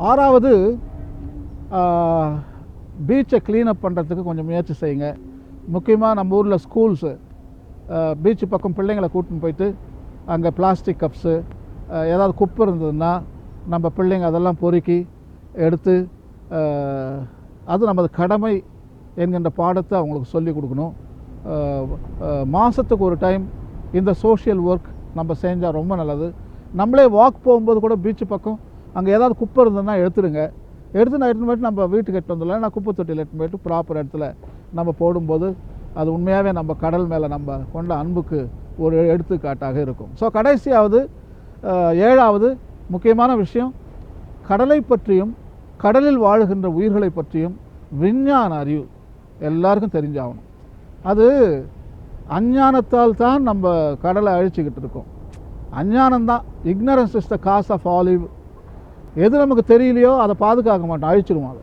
ஆறாவது, பீச்சை க்ளீனப் பண்ணுறதுக்கு கொஞ்சம் முயற்சி செய்யுங்க. முக்கியமாக நம்ம ஊரில் ஸ்கூல்ஸு பீச்சு பக்கம் பிள்ளைங்களை கூட்டின்னு போயிட்டு அங்கே பிளாஸ்டிக் கப்ஸு ஏதாவது குப்பை இருந்ததுன்னா நம்ம பிள்ளைங்க அதெல்லாம் பொறுக்கி எடுத்து அது நமது கடமை என்கின்ற பாடத்தை அவங்களுக்கு சொல்லிக் கொடுக்கணும். மாதத்துக்கு ஒரு டைம் இந்த சோஷியல் ஒர்க் நம்ம செஞ்சால் ரொம்ப நல்லது. நம்மளே வாக் போகும்போது கூட பீச்சு பக்கம் அங்கே ஏதாவது குப்பை இருந்ததுன்னா எடுத்துடுங்க. எடுத்துன்னு போய்ட்டு நம்ம வீட்டுக்கு எடுத்து வந்துடலாம். நான் குப்பை தொட்டியில் எடுத்துன்னு போய்ட்டு ப்ராப்பர் இடத்துல நம்ம போடும்போது அது உண்மையாகவே நம்ம கடல் மேலே நம்ம கொண்ட அன்புக்கு ஒரு எடுத்துக்காட்டாக இருக்கும். ஸோ கடைசியாவது, ஏழாவது முக்கியமான விஷயம், கடலை பற்றியும் கடலில் வாழுகின்ற உயிர்களை பற்றியும் விஞ்ஞான அறிவு எல்லாருக்கும் தெரிஞ்சாகணும். அது அஞ்ஞானத்தால் தான் நம்ம கடலை அழிச்சிக்கிட்டு இருக்கோம். அஞ்ஞானம்தான், ignorance is the cause of all evil. எது நமக்கு தெரியலையோ அதை பாதுகாக்க மாட்டோம், அழிச்சிடுவோம் அதை.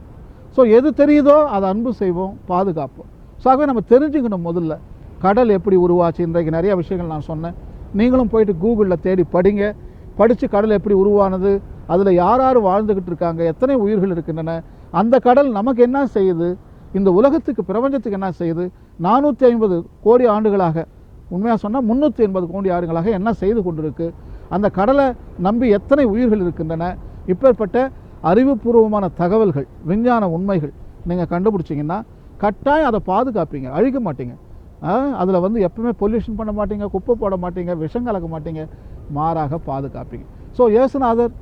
ஸோ எது தெரியுதோ அதை அன்பு செய்வோம், பாதுகாப்போம். ஸோ ஆகவே நம்ம தெரிஞ்சுக்கணும் முதல்ல கடல் எப்படி உருவாச்சு. இன்றைக்கு நிறைய விஷயங்கள் நான் சொன்னேன். நீங்களும் போயிட்டு கூகுளில் தேடி படிங்க. படித்து கடல் எப்படி உருவானது, அதில் யார் யார் வாழ்ந்துக்கிட்டு இருக்காங்க, எத்தனை உயிர்கள் இருக்கின்றன, அந்த கடல் நமக்கு என்ன செய்யுது, இந்த உலகத்துக்கு பிரபஞ்சத்துக்கு என்ன செய்யுது, 450 கோடி ஆண்டுகளாக, உண்மையாக சொன்னால் 380 கோடி ஆண்டுகளாக என்ன செய்து கொண்டிருக்கு, அந்த கடலை நம்பி எத்தனை உயிர்கள் இருக்கின்றன. இப்பேற்பட்ட அறிவுபூர்வமான தகவல்கள், விஞ்ஞான உண்மைகள் நீங்கள் கண்டுபிடிச்சிங்கன்னா கட்டாயம் அதை பாதுகாப்பீங்க, அழிக்க மாட்டீங்க. அதில் வந்து எப்பவுமே பொல்யூஷன் பண்ண மாட்டீங்க, குப்பை போட மாட்டீங்க, விஷம் கலக்க மாட்டீங்க, மாறாக பாதுகாப்பீங்க. ஸோ இயேசுநாதர்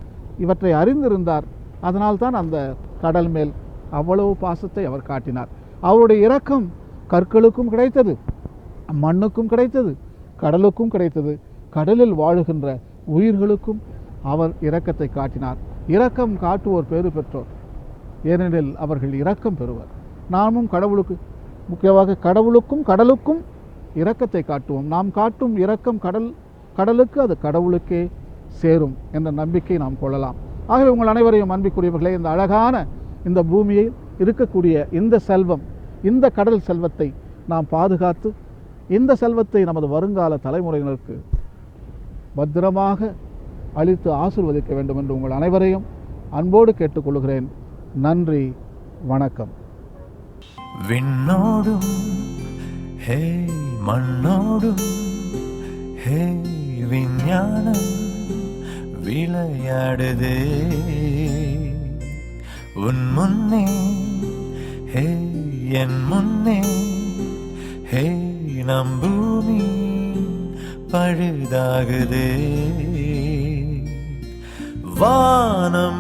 இவற்றை அறிந்திருந்தார். அதனால்தான் அந்த கடல் மேல் அவ்வளவு பாசத்தை அவர் காட்டினார். அவருடைய இரக்கம் கற்களுக்கும் கிடைத்தது, மண்ணுக்கும் கிடைத்தது, கடலுக்கும் கிடைத்தது. கடலில் வாழுகின்ற உயிர்களுக்கும் அவர் இரக்கத்தை காட்டினார். இரக்கம் காட்டுவோர் பேறு பெற்றோர், ஏனெனில் அவர்கள் இரக்கம் பெறுவர். நாமும் கடவுளுக்கு, முக்கியமாக கடவுளுக்கும் கடலுக்கும் இரக்கத்தை காட்டுவோம். நாம் காட்டும் இரக்கம் கடலுக்கு, அது கடவுளுக்கே சேரும் என்ற நம்பிக்கை நாம் கொள்ளலாம். ஆகவே உங்கள் அனைவரையும் அன்பிற்குரியவர்களே, இந்த அழகான இந்த பூமியில் இருக்கக்கூடிய இந்த செல்வம், இந்த கடல் செல்வத்தை நாம் பாதுகாத்து இந்த செல்வத்தை நமது வருங்கால தலைமுறையினருக்கு பத்திரமாக அளித்து ஆசீர்வதிக்க வேண்டும் என்று உங்கள் அனைவரையும் அன்போடு கேட்டுக்கொள்கிறேன். நன்றி, வணக்கம். விண்ணோடும் ஹே மண்ணோடும் ஹே விஞ்ஞானம் விளையாடுதே உன் முன்னே ஹே என் முன்னே ஹே நம் பூமி பழுதாகுதே வானம்